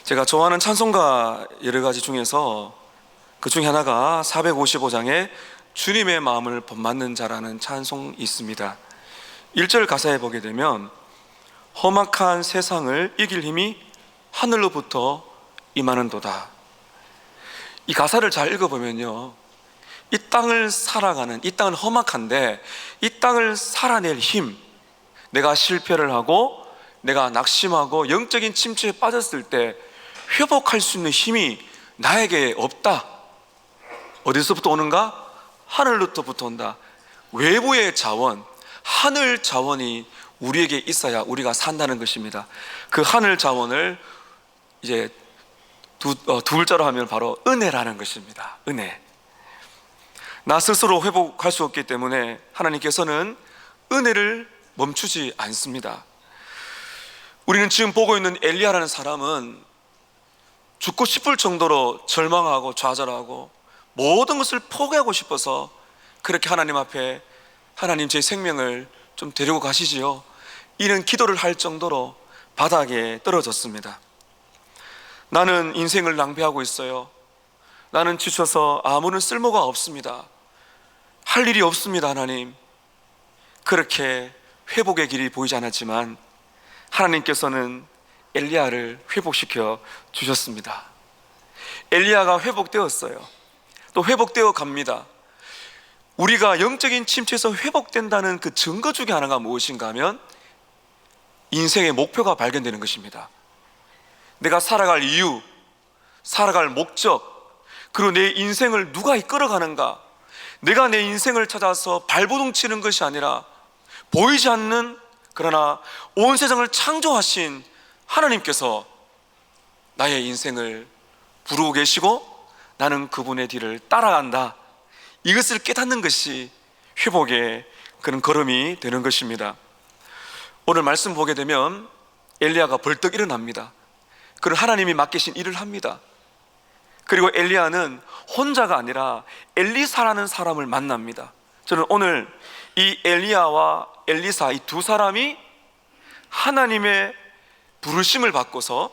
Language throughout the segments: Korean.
제가 좋아하는 찬송가 여러 가지 중에서 그 중에 하나가 455장의 주님의 마음을 본받는 자라는 찬송이 있습니다. 1절 가사에 보게 되면 험악한 세상을 이길 힘이 하늘로부터 임하는도다. 이 가사를 잘 읽어보면요, 이 땅을 살아가는, 이 땅은 험악한데 이 땅을 살아낼 힘, 내가 실패를 하고 내가 낙심하고 영적인 침체에 빠졌을 때 회복할 수 있는 힘이 나에게 없다. 어디서부터 오는가? 하늘로부터 온다. 외부의 자원, 하늘 자원이 우리에게 있어야 우리가 산다는 것입니다. 그 하늘 자원을 이제 두 글자로 하면 바로 은혜라는 것입니다. 은혜. 나 스스로 회복할 수 없기 때문에 하나님께서는 은혜를 멈추지 않습니다. 우리는 지금 보고 있는 엘리야라는 사람은 죽고 싶을 정도로 절망하고 좌절하고 모든 것을 포기하고 싶어서 그렇게 하나님 앞에, 하나님 제 생명을 좀 데리고 가시지요, 이런 기도를 할 정도로 바닥에 떨어졌습니다. 나는 인생을 낭비하고 있어요. 나는 지쳐서 아무런 쓸모가 없습니다. 할 일이 없습니다. 하나님, 그렇게 회복의 길이 보이지 않았지만 하나님께서는 엘리야를 회복시켜 주셨습니다. 엘리야가 회복되었어요. 또 회복되어 갑니다. 우리가 영적인 침체에서 회복된다는 그 증거 중에 하나가 무엇인가 하면 인생의 목표가 발견되는 것입니다. 내가 살아갈 이유, 살아갈 목적, 그리고 내 인생을 누가 이끌어가는가, 내가 내 인생을 찾아서 발버둥 치는 것이 아니라 보이지 않는, 그러나 온 세상을 창조하신 하나님께서 나의 인생을 부르고 계시고 나는 그분의 뒤를 따라간다, 이것을 깨닫는 것이 회복의 그런 걸음이 되는 것입니다. 오늘 말씀 보게 되면 엘리야가 벌떡 일어납니다. 그리고 하나님이 맡기신 일을 합니다. 그리고 엘리야는 혼자가 아니라 엘리사라는 사람을 만납니다. 저는 오늘 이 엘리야와 엘리사, 이 두 사람이 하나님의 부르심을 받고서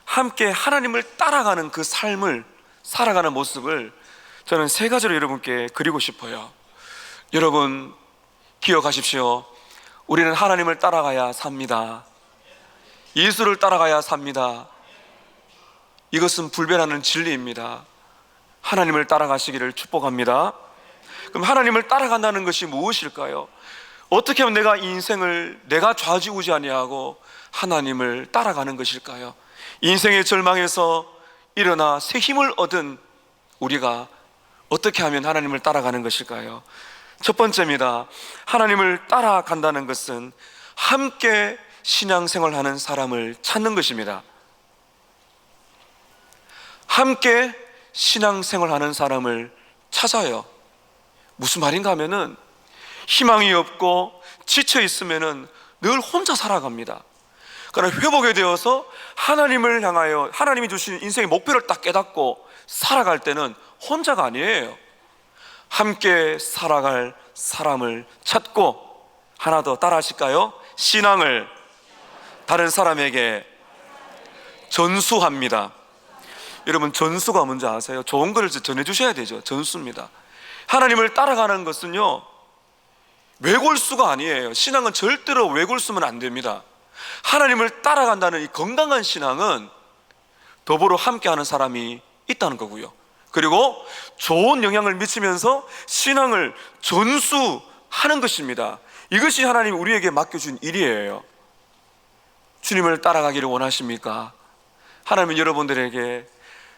함께 하나님을 따라가는 그 삶을 살아가는 모습을 저는 세 가지로 여러분께 그리고 싶어요. 여러분 기억하십시오. 우리는 하나님을 따라가야 삽니다. 예수를 따라가야 삽니다. 이것은 불변하는 진리입니다. 하나님을 따라가시기를 축복합니다. 그럼 하나님을 따라간다는 것이 무엇일까요? 어떻게 하면 내가 이 인생을 내가 좌지우지 아니하고 하나님을 따라가는 것일까요? 인생의 절망에서 일어나 새 힘을 얻은 우리가 어떻게 하면 하나님을 따라가는 것일까요? 첫 번째입니다. 하나님을 따라간다는 것은 함께 신앙생활하는 사람을 찾는 것입니다. 함께 신앙생활하는 사람을 찾아요. 무슨 말인가 하면은 희망이 없고 지쳐 있으면은 늘 혼자 살아갑니다. 그러나 회복이 되어서 하나님을 향하여 하나님이 주신 인생의 목표를 딱 깨닫고 살아갈 때는 혼자가 아니에요. 함께 살아갈 사람을 찾고, 하나 더 따라 하실까요? 신앙을 다른 사람에게 전수합니다. 여러분, 전수가 뭔지 아세요? 좋은 것을 전해주셔야 되죠. 전수입니다. 하나님을 따라가는 것은요, 외골수가 아니에요. 신앙은 절대로 외골수면 안 됩니다. 하나님을 따라간다는 이 건강한 신앙은 더불어 함께하는 사람이 있다는 거고요, 그리고 좋은 영향을 미치면서 신앙을 전수하는 것입니다. 이것이 하나님이 우리에게 맡겨준 일이에요. 주님을 따라가기를 원하십니까? 하나님은 여러분들에게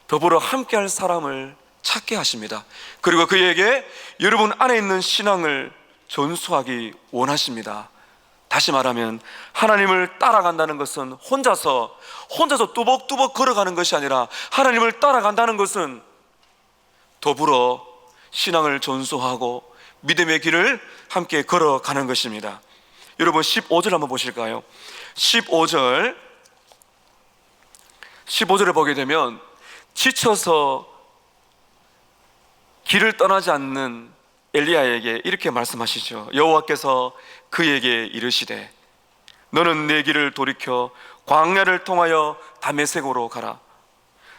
더불어 함께할 사람을 찾게 하십니다. 그리고 그에게 여러분 안에 있는 신앙을 전수하기 원하십니다. 다시 말하면 하나님을 따라간다는 것은 혼자서 뚜벅뚜벅 걸어가는 것이 아니라 하나님을 따라간다는 것은 더불어 신앙을 전수하고 믿음의 길을 함께 걸어가는 것입니다. 여러분 15절 한번 보실까요? 15절을 보게 되면 지쳐서 길을 떠나지 않는 엘리야에게 이렇게 말씀하시죠. 여호와께서 그에게 이르시되 너는 내 길을 돌이켜 광야를 통하여 다메섹으로 가라.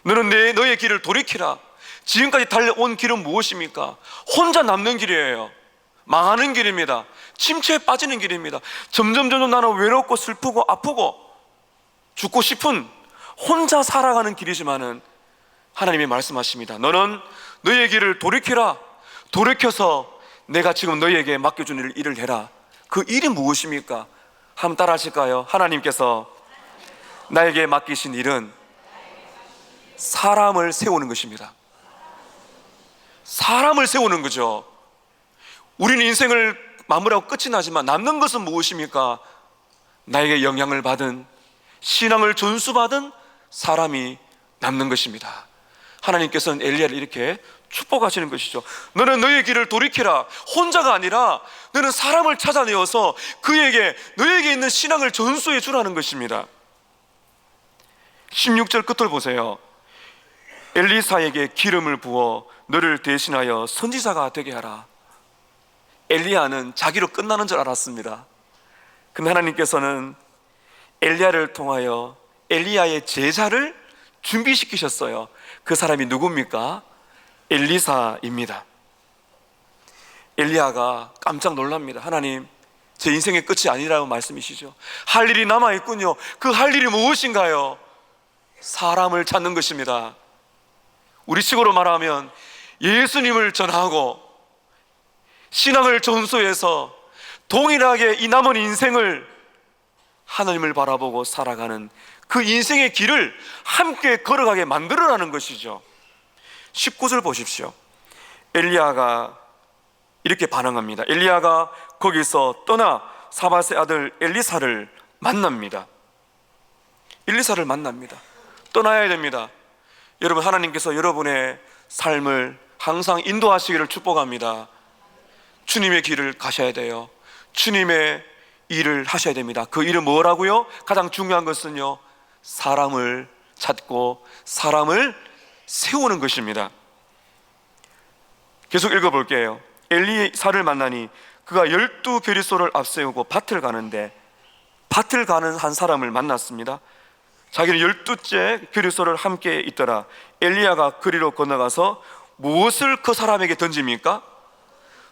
너는 너의 길을 돌이키라. 지금까지 달려온 길은 무엇입니까? 혼자 남는 길이에요. 망하는 길입니다. 침체에 빠지는 길입니다. 점점 나는 외롭고 슬프고 아프고 죽고 싶은 혼자 살아가는 길이지만은 하나님이 말씀하십니다. 너는 너의 길을 돌이키라. 돌이켜서 내가 지금 너희에게 맡겨준 일을 해라. 그 일이 무엇입니까? 한번 따라 하실까요? 하나님께서 나에게 맡기신 일은 사람을 세우는 것입니다. 사람을 세우는 거죠. 우리는 인생을 마무리하고 끝이 나지만 남는 것은 무엇입니까? 나에게 영향을 받은, 신앙을 전수받은 사람이 남는 것입니다. 하나님께서는 엘리야를 이렇게 축복하시는 것이죠. 너는 너의 길을 돌이키라. 혼자가 아니라 너는 사람을 찾아내어서 그에게 너에게 있는 신앙을 전수해 주라는 것입니다. 16절 끝을 보세요. 엘리사에게 기름을 부어 너를 대신하여 선지자가 되게 하라. 엘리야는 자기로 끝나는 줄 알았습니다. 근데 하나님께서는 엘리야를 통하여 엘리야의 제자를 준비시키셨어요. 그 사람이 누굽니까? 엘리사입니다. 엘리야가 깜짝 놀랍니다. 하나님, 제 인생의 끝이 아니라는 말씀이시죠. 할 일이 남아있군요. 그 할 일이 무엇인가요? 사람을 찾는 것입니다. 우리식으로 말하면 예수님을 전하고 신앙을 전수해서 동일하게 이 남은 인생을 하나님을 바라보고 살아가는 그 인생의 길을 함께 걸어가게 만들어라는 것이죠. 19절 보십시오. 엘리야가 이렇게 반응합니다. 엘리야가 거기서 떠나 사밧의 아들 엘리사를 만납니다. 엘리사를 만납니다. 떠나야 됩니다. 여러분, 하나님께서 여러분의 삶을 항상 인도하시기를 축복합니다. 주님의 길을 가셔야 돼요. 주님의 일을 하셔야 됩니다. 그 일은 뭐라고요? 가장 중요한 것은요, 사람을 찾고 사람을 세우는 것입니다. 계속 읽어볼게요. 엘리사를 만나니 그가 12교리소를 앞세우고 밭을 가는데, 밭을 가는 한 사람을 만났습니다. 자기는 12째 교리소를 함께 있더라. 엘리야가 그리로 건너가서 무엇을 그 사람에게 던집니까?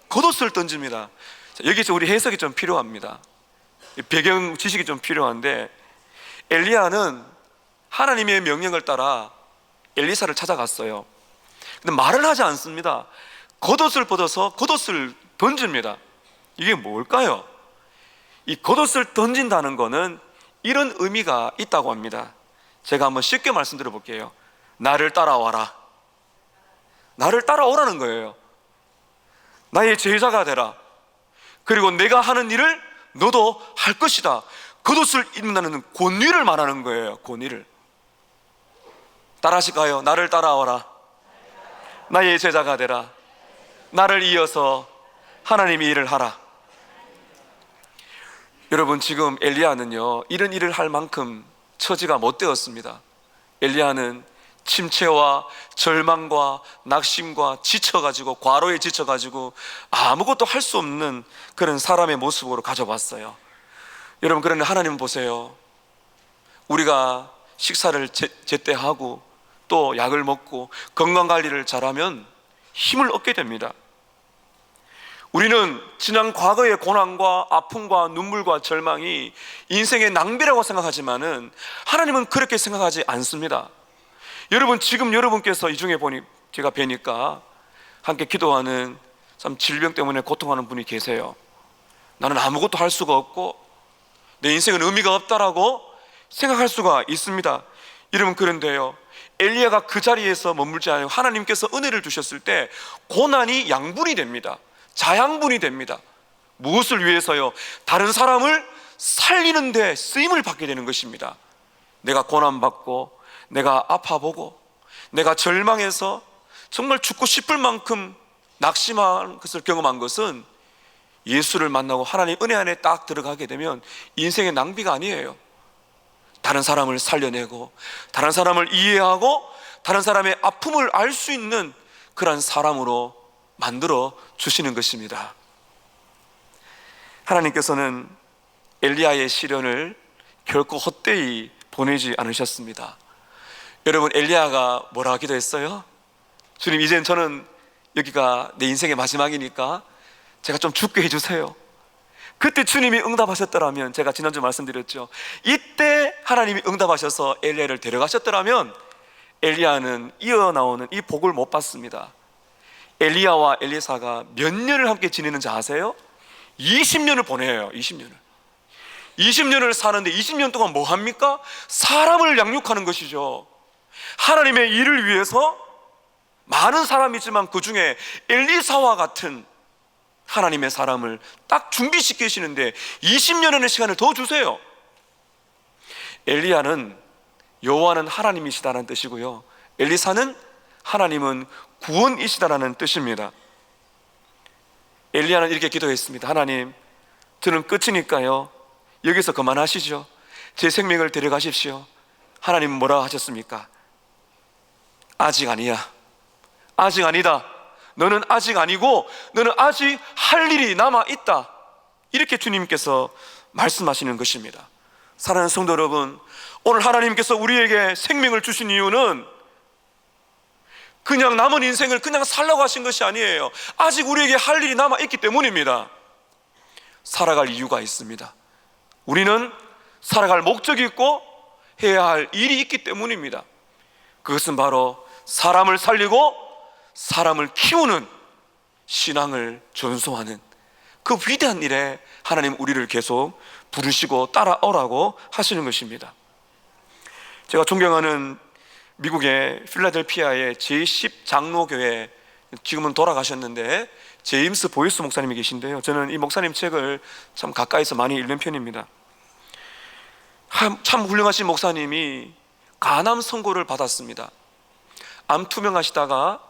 겉옷을 던집니다. 여기서 우리 해석이 좀 필요합니다. 배경 지식이 좀 필요한데, 엘리야는 하나님의 명령을 따라 엘리사를 찾아갔어요. 근데 말을 하지 않습니다. 겉옷을 벗어서 겉옷을 던집니다. 이게 뭘까요? 이 겉옷을 던진다는 것은 이런 의미가 있다고 합니다. 제가 한번 쉽게 말씀드려 볼게요. 나를 따라와라. 나를 따라오라는 거예요. 나의 제자가 되라. 그리고 내가 하는 일을 너도 할 것이다. 겉옷을 입는다는 권위를 말하는 거예요. 권위를. 따라하실까요? 나를 따라와라. 나의 제자가 되라. 나를 이어서 하나님의 일을 하라. 여러분, 지금 엘리야는요, 이런 일을 할 만큼 처지가 못 되었습니다. 엘리야는 침체와 절망과 낙심과 지쳐가지고, 과로에 지쳐가지고 아무것도 할 수 없는 그런 사람의 모습으로 가져왔어요. 여러분, 그런데 하나님은 보세요. 우리가 식사를 제때 하고 또 약을 먹고 건강관리를 잘하면 힘을 얻게 됩니다. 우리는 지난 과거의 고난과 아픔과 눈물과 절망이 인생의 낭비라고 생각하지만은 하나님은 그렇게 생각하지 않습니다. 여러분, 지금 여러분께서 이 중에 제가 뵈니까 함께 기도하는 참 질병 때문에 고통하는 분이 계세요. 나는 아무것도 할 수가 없고 내 인생은 의미가 없다라고 생각할 수가 있습니다. 여러분, 그런데요, 엘리야가 그 자리에서 머물지 않고 하나님께서 은혜를 주셨을 때 고난이 양분이 됩니다. 자양분이 됩니다. 무엇을 위해서요? 다른 사람을 살리는 데 쓰임을 받게 되는 것입니다. 내가 고난받고 내가 아파보고 내가 절망해서 정말 죽고 싶을 만큼 낙심한 것을 경험한 것은 예수를 만나고 하나님 은혜 안에 딱 들어가게 되면 인생의 낭비가 아니에요. 다른 사람을 살려내고 다른 사람을 이해하고 다른 사람의 아픔을 알 수 있는 그런 사람으로 만들어 주시는 것입니다. 하나님께서는 엘리야의 시련을 결코 헛되이 보내지 않으셨습니다. 여러분, 엘리야가 뭐라 기도했어요? 주님, 이젠 저는 여기가 내 인생의 마지막이니까 제가 좀 죽게 해주세요. 그때 주님이 응답하셨더라면, 제가 지난주 말씀드렸죠, 이때 하나님이 응답하셔서 엘리야를 데려가셨더라면 엘리야는 이어나오는 이 복을 못 받습니다. 엘리야와 엘리사가 몇 년을 함께 지내는지 아세요? 20년을 보내요. 20년을 사는데 20년 동안 뭐 합니까? 사람을 양육하는 것이죠. 하나님의 일을 위해서 많은 사람이지만 그 중에 엘리사와 같은 하나님의 사람을 딱 준비시키시는데 20년의 시간을 더 주세요. 엘리야는 여호와는 하나님이시다는 뜻이고요, 엘리사는 하나님은 구원이시다라는 뜻입니다. 엘리야는 이렇게 기도했습니다. 하나님, 저는 끝이니까요, 여기서 그만하시죠. 제 생명을 데려가십시오. 하나님은 뭐라 하셨습니까? 아직 아니야. 아직 아니다. 너는 아직 아니고 너는 아직 할 일이 남아있다. 이렇게 주님께서 말씀하시는 것입니다. 사랑하는 성도 여러분, 오늘 하나님께서 우리에게 생명을 주신 이유는 그냥 남은 인생을 그냥 살라고 하신 것이 아니에요. 아직 우리에게 할 일이 남아있기 때문입니다. 살아갈 이유가 있습니다. 우리는 살아갈 목적이 있고 해야 할 일이 있기 때문입니다. 그것은 바로 사람을 살리고 사람을 키우는 신앙을 전수하는 그 위대한 일에 하나님 우리를 계속 부르시고 따라오라고 하시는 것입니다. 제가 존경하는 미국의 필라델피아의 제10 장로교회, 지금은 돌아가셨는데 제임스 보이스 목사님이 계신데요, 저는 이 목사님 책을 참 가까이서 많이 읽는 편입니다. 참 훌륭하신 목사님이 간암 선고를 받았습니다. 암 투명하시다가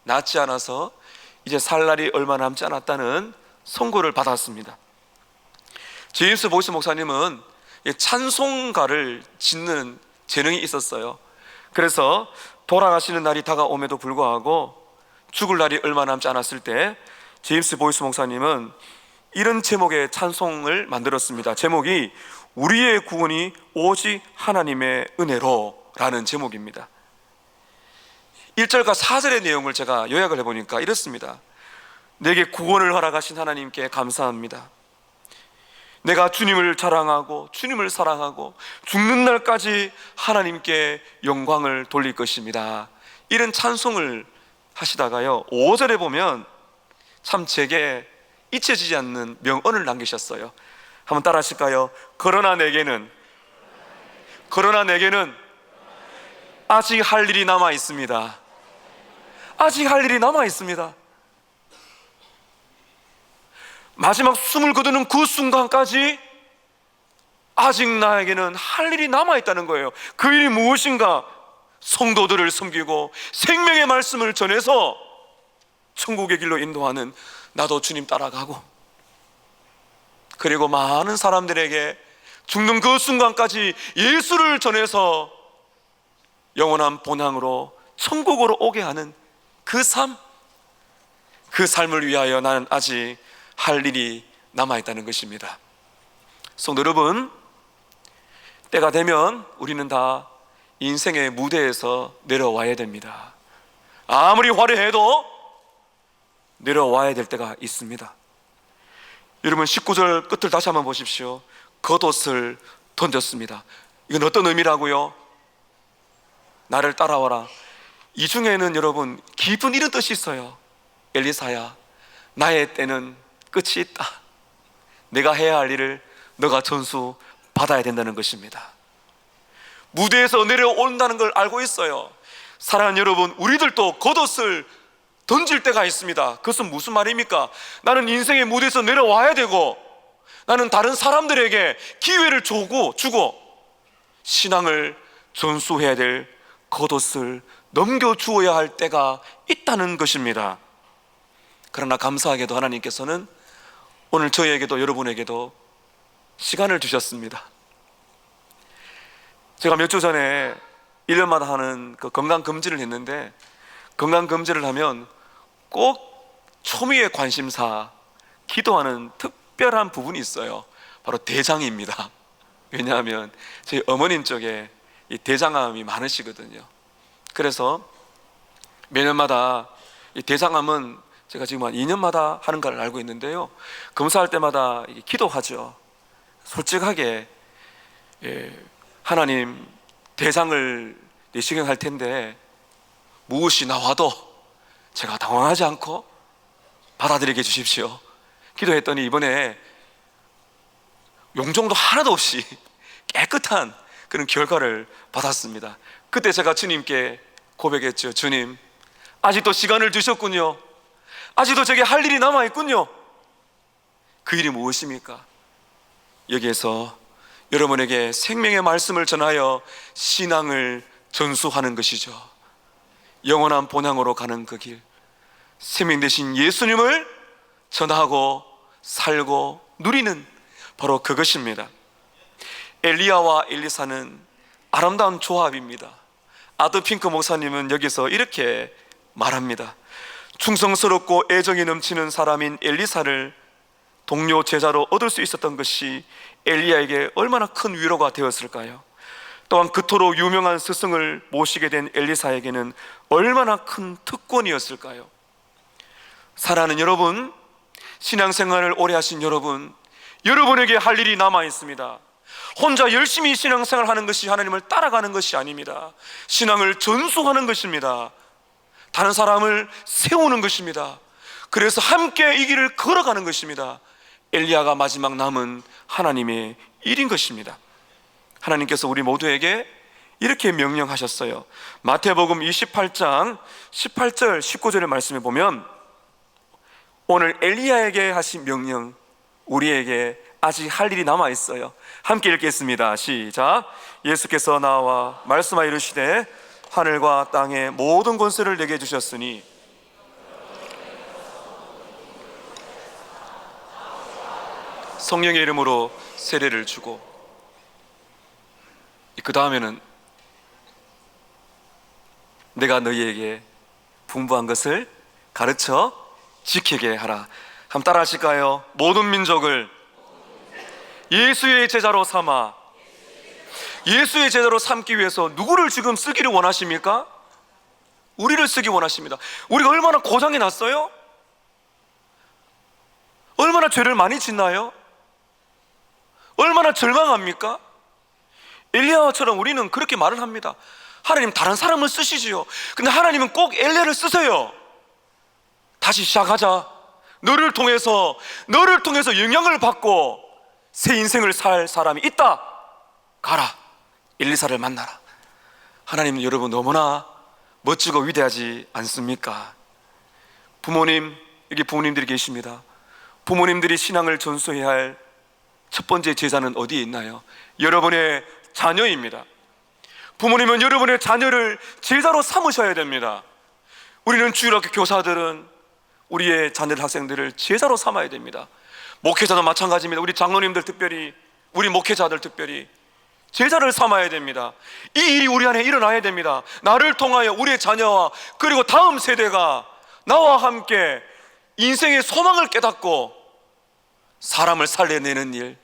낫지 않아서 이제 살 날이 얼마 남지 않았다는 선고를 받았습니다. 제임스 보이스 목사님은 찬송가를 짓는 재능이 있었어요. 그래서 돌아가시는 날이 다가옴에도 불구하고 죽을 날이 얼마 남지 않았을 때 제임스 보이스 목사님은 이런 제목의 찬송을 만들었습니다. 제목이 우리의 구원이 오직 하나님의 은혜로 라는 제목입니다. 1절과 4절의 내용을 제가 요약을 해보니까 이렇습니다. 내게 구원을 허락하신 하나님께 감사합니다. 내가 주님을 자랑하고 주님을 사랑하고 죽는 날까지 하나님께 영광을 돌릴 것입니다. 이런 찬송을 하시다가요, 5절에 보면 참 제게 잊혀지지 않는 명언을 남기셨어요. 한번 따라 하실까요? 그러나 내게는 아직 할 일이 남아 있습니다. 아직 할 일이 남아 있습니다. 마지막 숨을 거두는 그 순간까지 아직 나에게는 할 일이 남아있다는 거예요. 그 일이 무엇인가? 성도들을 섬기고 생명의 말씀을 전해서 천국의 길로 인도하는 나도 주님 따라가고, 그리고 많은 사람들에게 죽는 그 순간까지 예수를 전해서 영원한 본향으로 천국으로 오게 하는 그 삶을 위하여 나는 아직 할 일이 남아있다는 것입니다. 성도 여러분, 때가 되면 우리는 다 인생의 무대에서 내려와야 됩니다. 아무리 화려해도 내려와야 될 때가 있습니다. 여러분, 19절 끝을 다시 한번 보십시오. 겉옷을 던졌습니다. 이건 어떤 의미라고요? 나를 따라와라. 이 중에는 여러분 깊은 이런 뜻이 있어요. 엘리사야, 나의 때는 끝이 있다. 내가 해야 할 일을 너가 전수 받아야 된다는 것입니다. 무대에서 내려온다는 걸 알고 있어요. 사랑하는 여러분, 우리들도 겉옷을 던질 때가 있습니다. 그것은 무슨 말입니까? 나는 인생의 무대에서 내려와야 되고, 나는 다른 사람들에게 기회를 주고 신앙을 전수해야 될 겉옷을 넘겨주어야 할 때가 있다는 것입니다. 그러나 감사하게도 하나님께서는 오늘 저희에게도 여러분에게도 시간을 주셨습니다. 제가 몇 주 전에 1년마다 하는 그 건강검진을 했는데, 건강검진을 하면 꼭 초미의 관심사 기도하는 특별한 부분이 있어요. 바로 대장입니다. 왜냐하면 저희 어머님 쪽에 이 대장암이 많으시거든요. 그래서 매년마다 이 대장암은 제가 지금 한 2년마다 하는 걸 알고 있는데요, 검사할 때마다 기도하죠. 솔직하게, 하나님, 대장을 내시경할 텐데 무엇이 나와도 제가 당황하지 않고 받아들이게 해주십시오. 기도했더니 이번에 용종도 하나도 없이 깨끗한 그런 결과를 받았습니다. 그때 제가 주님께 고백했죠. 주님, 아직도 시간을 주셨군요. 아직도 제게 할 일이 남아있군요. 그 일이 무엇입니까? 여기에서 여러분에게 생명의 말씀을 전하여 신앙을 전수하는 것이죠. 영원한 본향으로 가는 그 길, 생명 되신 예수님을 전하고 살고 누리는 바로 그것입니다. 엘리야와 엘리사는 아름다운 조합입니다. 아드핑크 목사님은 여기서 이렇게 말합니다. 충성스럽고 애정이 넘치는 사람인 엘리사를 동료 제자로 얻을 수 있었던 것이 엘리야에게 얼마나 큰 위로가 되었을까요? 또한 그토록 유명한 스승을 모시게 된 엘리사에게는 얼마나 큰 특권이었을까요? 사랑하는 여러분, 신앙생활을 오래 하신 여러분, 여러분에게 할 일이 남아 있습니다. 혼자 열심히 신앙생활 하는 것이 하나님을 따라가는 것이 아닙니다. 신앙을 전수하는 것입니다. 다른 사람을 세우는 것입니다. 그래서 함께 이 길을 걸어가는 것입니다. 엘리야가 마지막 남은 하나님의 일인 것입니다. 하나님께서 우리 모두에게 이렇게 명령하셨어요. 마태복음 28장 18절 19절의 말씀에 보면 오늘 엘리야에게 하신 명령, 우리에게 아직 할 일이 남아 있어요. 함께 읽겠습니다. 시작. 예수께서 나와 말씀하여 이르시되 하늘과 땅의 모든 권세를 내게 주셨으니 성령의 이름으로 세례를 주고, 그 다음에는 내가 너희에게 분부한 것을 가르쳐 지키게 하라. 한번 따라 하실까요? 모든 민족을 예수의 제자로 삼아. 예수의 제자로 삼기 위해서 누구를 지금 쓰기를 원하십니까? 우리를 쓰기 원하십니다. 우리가 얼마나 고장이 났어요? 얼마나 죄를 많이 짓나요? 얼마나 절망합니까? 엘리야처럼 우리는 그렇게 말을 합니다. 하나님, 다른 사람을 쓰시지요. 근데 하나님은 꼭 엘리야를 쓰세요. 다시 시작하자. 너를 통해서 영향을 받고 새 인생을 살 사람이 있다. 가라. 엘리사를 만나라. 하나님, 여러분 너무나 멋지고 위대하지 않습니까? 부모님, 여기 부모님들이 계십니다. 부모님들이 신앙을 전수해야 할 첫 번째 제자는 어디에 있나요? 여러분의 자녀입니다. 부모님은 여러분의 자녀를 제자로 삼으셔야 됩니다. 우리는 주일학교 교사들은 우리의 자녀들, 학생들을 제자로 삼아야 됩니다. 목회자도 마찬가지입니다. 우리 장로님들 특별히, 우리 목회자들 특별히 제자를 삼아야 됩니다. 이 일이 우리 안에 일어나야 됩니다. 나를 통하여 우리의 자녀와 그리고 다음 세대가 나와 함께 인생의 소망을 깨닫고 사람을 살려내는 일,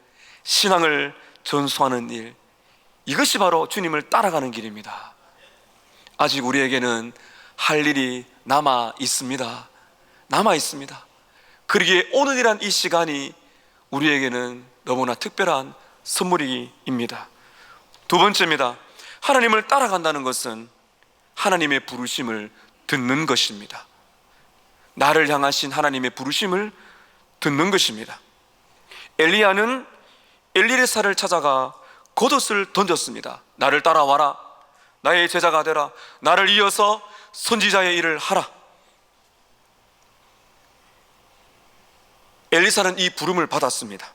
신앙을 전수하는 일, 이것이 바로 주님을 따라가는 길입니다. 아직 우리에게는 할 일이 남아 있습니다. 남아 있습니다. 그러기에 오늘이란 이 시간이 우리에게는 너무나 특별한 선물입니다. 두 번째입니다. 하나님을 따라간다는 것은 하나님의 부르심을 듣는 것입니다. 나를 향하신 하나님의 부르심을 듣는 것입니다. 엘리야는 엘리사를 찾아가 겉옷을 던졌습니다. 나를 따라와라. 나의 제자가 되라. 나를 이어서 선지자의 일을 하라. 엘리사는 이 부름을 받았습니다.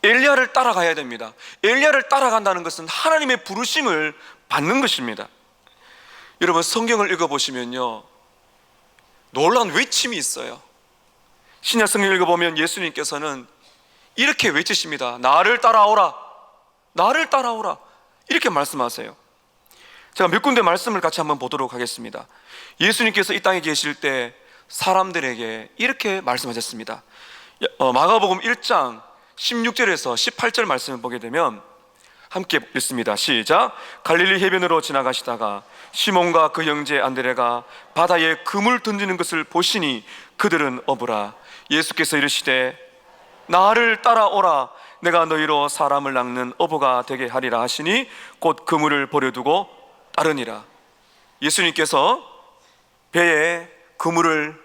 엘리야를 따라가야 됩니다. 엘리야를 따라간다는 것은 하나님의 부르심을 받는 것입니다. 여러분, 성경을 읽어보시면요, 놀라운 외침이 있어요. 신약 성경을 읽어보면 예수님께서는 이렇게 외치십니다. 나를 따라오라. 나를 따라오라. 이렇게 말씀하세요. 제가 몇 군데 말씀을 같이 한번 보도록 하겠습니다. 예수님께서 이 땅에 계실 때 사람들에게 이렇게 말씀하셨습니다. 마가복음 1장 16절에서 18절 말씀을 보게 되면 함께 읽습니다. 시작. 갈릴리 해변으로 지나가시다가 시몬과 그 형제 안드레가 바다에 금을 던지는 것을 보시니 그들은 어부라. 예수께서 이르시되 나를 따라오라. 내가 너희로 사람을 낚는 어부가 되게 하리라 하시니 곧 그물을 버려두고 따르니라. 예수님께서 배에 그물을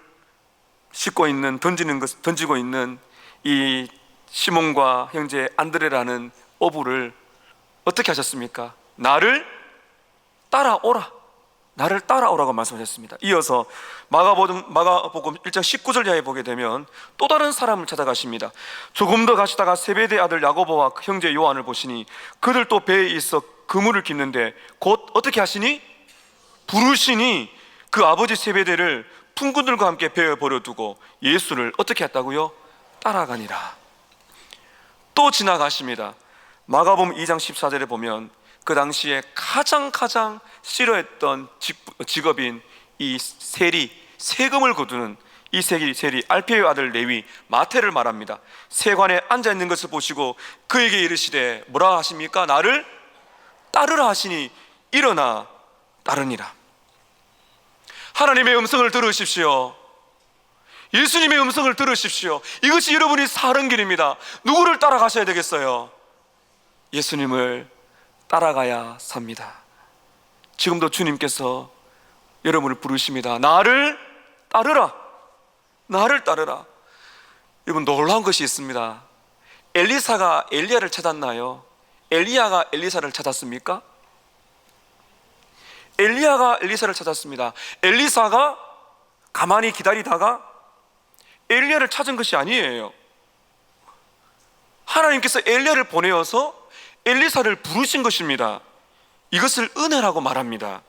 싣고 있는 던지고 있는 이 시몬과 형제 안드레라는 어부를 어떻게 하셨습니까? 나를 따라오라. 나를 따라오라고 말씀하셨습니다. 이어서 마가복음 1장 19절 이하에 보게 되면 또 다른 사람을 찾아가십니다. 조금 더 가시다가 세베대 아들 야고보와 그 형제 요한을 보시니 그들 또 배에 있어 그물을 깁는데 곧 어떻게 하시니? 부르시니 그 아버지 세베대를 품꾼들과 함께 배에 버려두고 예수를 어떻게 했다고요? 따라가니라. 또 지나가십니다. 마가복음 2장 14절에 보면 그 당시에 가장 싫어했던 직업인 이 세리, 세금을 거두는 이 세리 알페의 아들 레위 마태를 말합니다. 세관에 앉아있는 것을 보시고 그에게 이르시되 뭐라 하십니까? 나를 따르라 하시니 일어나 따르니라. 하나님의 음성을 들으십시오. 예수님의 음성을 들으십시오. 이것이 여러분이 사는 길입니다. 누구를 따라가셔야 되겠어요? 예수님을 따라가야 삽니다. 지금도 주님께서 여러분을 부르십니다. 나를 따르라. 나를 따르라. 여러분, 놀라운 것이 있습니다. 엘리사가 엘리야를 찾았나요? 엘리야가 엘리사를 찾았습니까? 엘리야가 엘리사를 찾았습니다. 엘리사가 가만히 기다리다가 엘리야를 찾은 것이 아니에요. 하나님께서 엘리야를 보내어서 엘리사를 부르신 것입니다. 이것을 은혜라고 말합니다.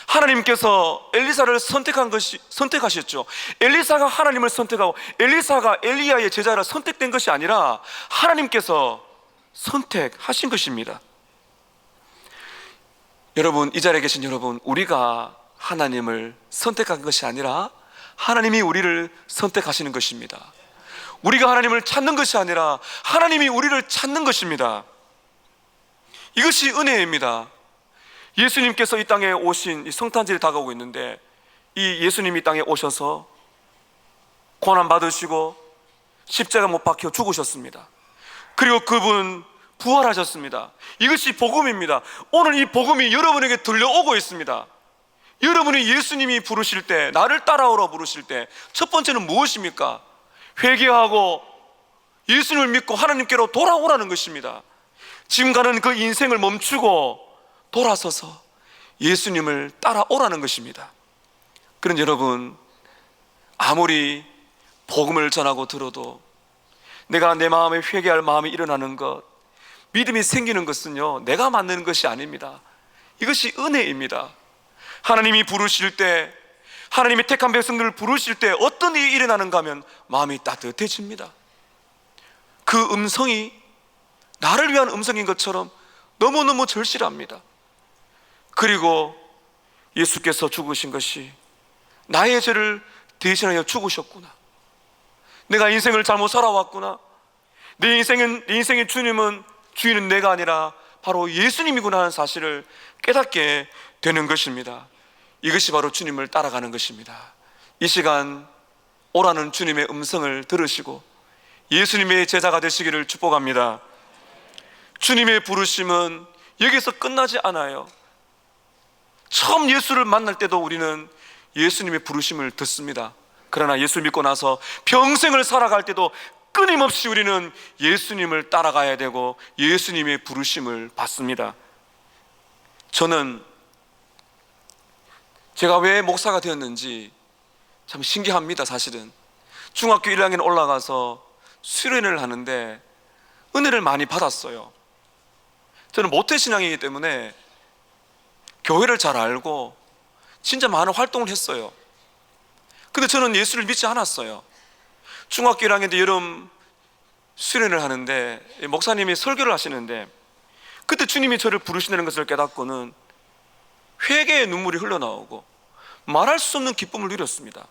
하나님께서 엘리사를 선택하셨죠. 엘리사가 하나님을 선택하고 엘리사가 엘리야의 제자라 선택된 것이 아니라 하나님께서 선택하신 것입니다. 여러분, 이 자리에 계신 여러분, 우리가 하나님을 선택한 것이 아니라 하나님이 우리를 선택하시는 것입니다. 우리가 하나님을 찾는 것이 아니라 하나님이 우리를 찾는 것입니다. 이것이 은혜입니다. 예수님께서 이 땅에 오신 이 성탄절이 다가오고 있는데 이 예수님이 이 땅에 오셔서 고난 받으시고 십자가 못 박혀 죽으셨습니다. 그리고 그분 부활하셨습니다. 이것이 복음입니다. 오늘 이 복음이 여러분에게 들려오고 있습니다. 여러분이 예수님이 부르실 때, 나를 따라오라 부르실 때 첫 번째는 무엇입니까? 회개하고 예수님을 믿고 하나님께로 돌아오라는 것입니다. 지금 가는 그 인생을 멈추고 돌아서서 예수님을 따라오라는 것입니다. 그런 여러분, 아무리 복음을 전하고 들어도 내가 내 마음에 회개할 마음이 일어나는 것, 믿음이 생기는 것은요, 내가 만드는 것이 아닙니다. 이것이 은혜입니다. 하나님이 부르실 때, 하나님이 택한 백성들을 부르실 때 어떤 일이 일어나는가 하면 마음이 따뜻해집니다. 그 음성이 나를 위한 음성인 것처럼 너무너무 절실합니다. 그리고 예수께서 죽으신 것이 나의 죄를 대신하여 죽으셨구나. 내가 인생을 잘못 살아왔구나. 내 인생의 주인은 내가 아니라 바로 예수님이구나 하는 사실을 깨닫게 되는 것입니다. 이것이 바로 주님을 따라가는 것입니다. 이 시간 오라는 주님의 음성을 들으시고 예수님의 제자가 되시기를 축복합니다. 주님의 부르심은 여기서 끝나지 않아요. 처음 예수를 만날 때도 우리는 예수님의 부르심을 듣습니다. 그러나 예수 믿고 나서 평생을 살아갈 때도 끊임없이 우리는 예수님을 따라가야 되고 예수님의 부르심을 받습니다. 저는 제가 왜 목사가 되었는지 참 신기합니다. 사실은 중학교 1학년 올라가서 수련회를 하는데 은혜를 많이 받았어요. 저는 모태신앙이기 때문에 교회를 잘 알고 진짜 많은 활동을 했어요. 근데 저는 예수를 믿지 않았어요. 중학교 1학년 때 여름 수련회를 하는데 목사님이 설교를 하시는데 그때 주님이 저를 부르신다는 것을 깨닫고는 회개의 눈물이 흘러나오고 말할 수 없는 기쁨을 누렸습니다.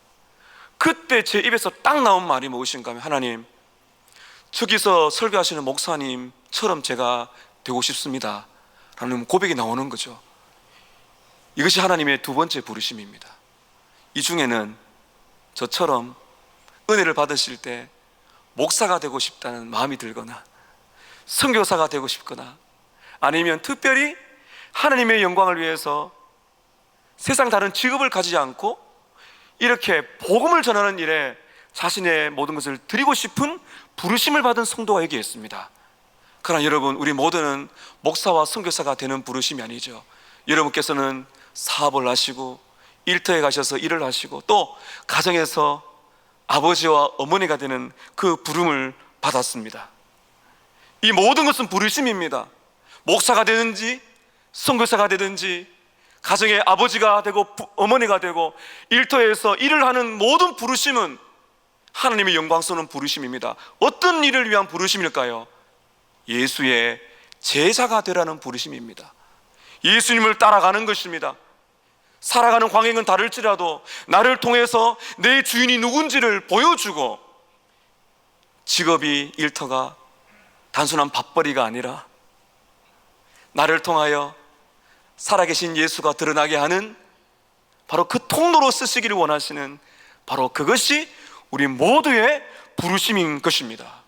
그때 제 입에서 딱 나온 말이 무엇인가 하면, 하나님, 저기서 설교하시는 목사님처럼 제가 되고 싶습니다 라는 고백이 나오는 거죠. 이것이 하나님의 두 번째 부르심입니다. 이 중에는 저처럼 은혜를 받으실 때 목사가 되고 싶다는 마음이 들거나 선교사가 되고 싶거나 아니면 특별히 하나님의 영광을 위해서 세상 다른 직업을 가지지 않고 이렇게 복음을 전하는 일에 자신의 모든 것을 드리고 싶은 부르심을 받은 성도가 여기에 있습니다. 그러나 여러분, 우리 모두는 목사와 선교사가 되는 부르심이 아니죠. 여러분께서는 사업을 하시고 일터에 가셔서 일을 하시고 또 가정에서 아버지와 어머니가 되는 그 부름을 받았습니다. 이 모든 것은 부르심입니다. 목사가 되든지 선교사가 되든지 가정의 아버지가 되고 어머니가 되고 일터에서 일을 하는 모든 부르심은 하나님의 영광 쏘는 부르심입니다. 어떤 일을 위한 부르심일까요? 예수의 제자가 되라는 부르심입니다. 예수님을 따라가는 것입니다. 살아가는 광경은 다를지라도 나를 통해서 내 주인이 누군지를 보여주고, 직업이 일터가 단순한 밥벌이가 아니라 나를 통하여 살아계신 예수가 드러나게 하는 바로 그 통로로 쓰시기를 원하시는 바로 그것이 우리 모두의 부르심인 것입니다.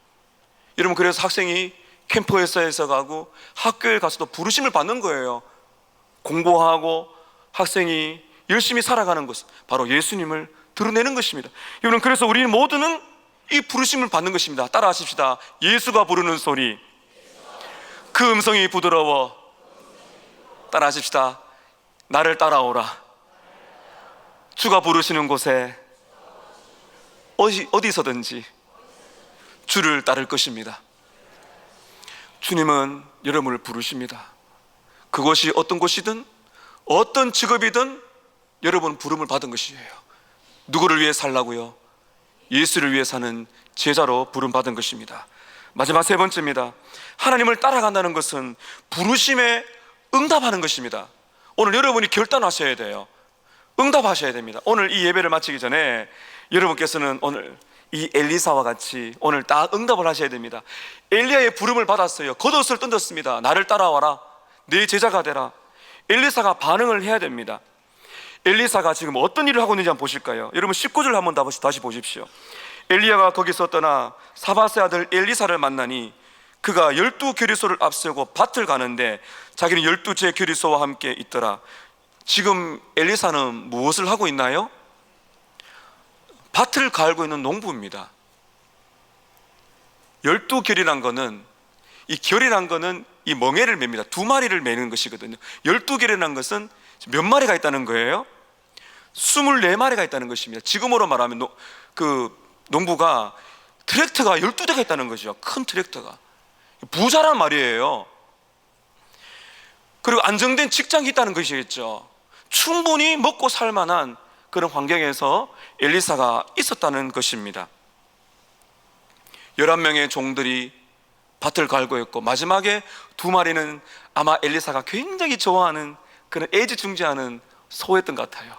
여러분, 그래서 학생이 캠퍼에서 가고 학교에 가서도 부르심을 받는 거예요. 공부하고 학생이 열심히 살아가는 것, 바로 예수님을 드러내는 것입니다. 여러분, 그래서 우리는 모두는 이 부르심을 받는 것입니다. 따라하십시다. 예수가 부르는 소리, 그 음성이 부드러워. 따라하십시다. 나를 따라오라. 주가 부르시는 곳에 어디서든지 주를 따를 것입니다. 주님은 여러분을 부르십니다. 그것이 어떤 곳이든 어떤 직업이든 여러분 부름을 받은 것이에요. 누구를 위해 살라고요? 예수를 위해 사는 제자로 부름 받은 것입니다. 마지막 세 번째입니다. 하나님을 따라간다는 것은 부르심에 응답하는 것입니다. 오늘 여러분이 결단하셔야 돼요. 응답하셔야 됩니다. 오늘 이 예배를 마치기 전에 여러분께서는 오늘 이 엘리사와 같이 오늘 딱 응답을 하셔야 됩니다. 엘리야의 부름을 받았어요. 겉옷을 던졌습니다. 나를 따라와라. 내 제자가 되라. 엘리사가 반응을 해야 됩니다. 엘리사가 지금 어떤 일을 하고 있는지 한번 보실까요? 여러분 19절 한번 다시 보십시오. 엘리야가 거기서 떠나 사바스의 아들 엘리사를 만나니 그가 12교리소를 앞세우고 밭을 가는데 자기는 12째 교리소와 함께 있더라. 지금 엘리사는 무엇을 하고 있나요? 밭을 갈고 있는 농부입니다. 12결이란 거는, 이 결이란 거는 이 멍에를 맵니다. 2마리를 매는 것이거든요. 12결이란 것은 몇 마리가 있다는 거예요? 24마리가 있다는 것입니다. 지금으로 말하면 그 농부가 트랙터가 12대가 있다는 거죠. 큰 트랙터가. 부자란 말이에요. 그리고 안정된 직장이 있다는 것이겠죠. 충분히 먹고 살 만한 그런 환경에서 엘리사가 있었다는 것입니다. 11명의 종들이 밭을 갈고 있고 마지막에 2마리는 아마 엘리사가 굉장히 좋아하는 그런 애지중지하는 소였던 것 같아요.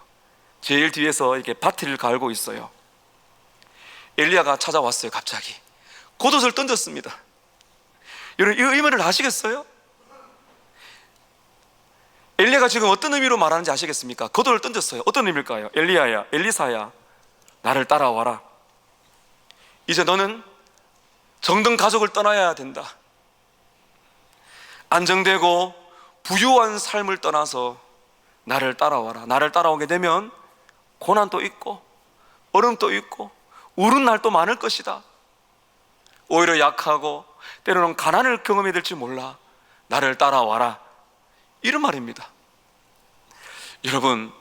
제일 뒤에서 이렇게 밭을 갈고 있어요. 엘리야가 찾아왔어요. 갑자기 겉옷을 던졌습니다. 여러분, 이 의미를 아시겠어요? 엘리야가 지금 어떤 의미로 말하는지 아시겠습니까? 겉옷을 던졌어요. 어떤 의미일까요? 엘리야야, 엘리사야, 나를 따라와라. 이제 너는 정든 가족을 떠나야 된다. 안정되고 부유한 삶을 떠나서 나를 따라와라. 나를 따라오게 되면 고난도 있고 어려움도 있고 우는 날도 많을 것이다. 오히려 약하고 때로는 가난을 경험해야 될지 몰라. 나를 따라와라. 이런 말입니다. 여러분,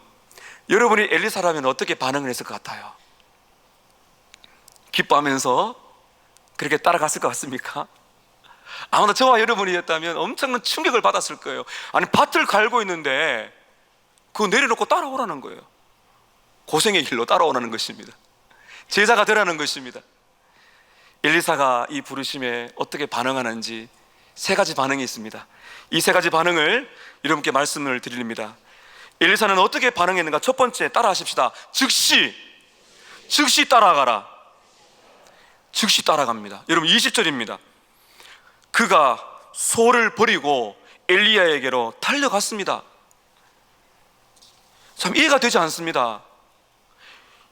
여러분이 엘리사라면 어떻게 반응을 했을 것 같아요? 기뻐하면서 그렇게 따라갔을 것 같습니까? 아마도 저와 여러분이었다면 엄청난 충격을 받았을 거예요. 아니, 밭을 갈고 있는데 그거 내려놓고 따라오라는 거예요. 고생의 길로 따라오라는 것입니다. 제자가 되라는 것입니다. 엘리사가 이 부르심에 어떻게 반응하는지 세 가지 반응이 있습니다. 이 세 가지 반응을 여러분께 말씀을 드립니다. 엘리사는 어떻게 반응했는가? 첫 번째, 따라하십시다. 즉시 따라가라. 즉시 따라갑니다. 여러분 20절입니다. 그가 소를 버리고 엘리야에게로 달려갔습니다. 참 이해가 되지 않습니다.